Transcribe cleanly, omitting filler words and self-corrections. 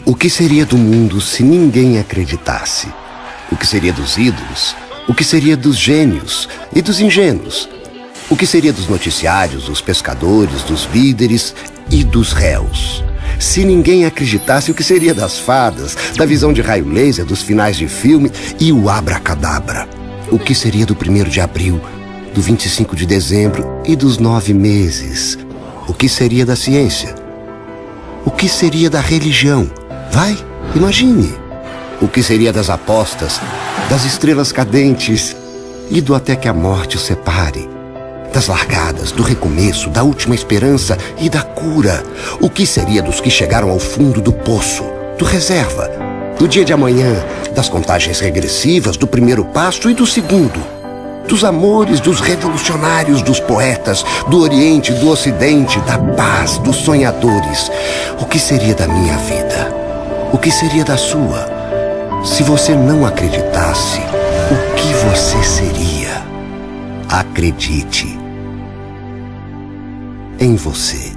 O que seria do mundo se ninguém acreditasse? O que seria dos ídolos? O que seria dos gênios e dos ingênuos? O que seria dos noticiários, dos pescadores, dos líderes e dos réus? Se ninguém acreditasse, o que seria das fadas, da visão de raio laser, dos finais de filme e o abracadabra? O que seria do 1º de abril, do 25 de dezembro e dos 9 meses? O que seria da ciência? O que seria da religião? Vai, imagine. O que seria das apostas, das estrelas cadentes e do até que a morte os separe? Das largadas, do recomeço, da última esperança e da cura? O que seria dos que chegaram ao fundo do poço, do reserva, do dia de amanhã, das contagens regressivas, do primeiro passo e do segundo? Dos amores, dos revolucionários, dos poetas, do Oriente, do Ocidente, da paz, dos sonhadores? O que seria da minha vida? O que seria da sua? Se você não acreditasse, o que você seria? Acredite em você.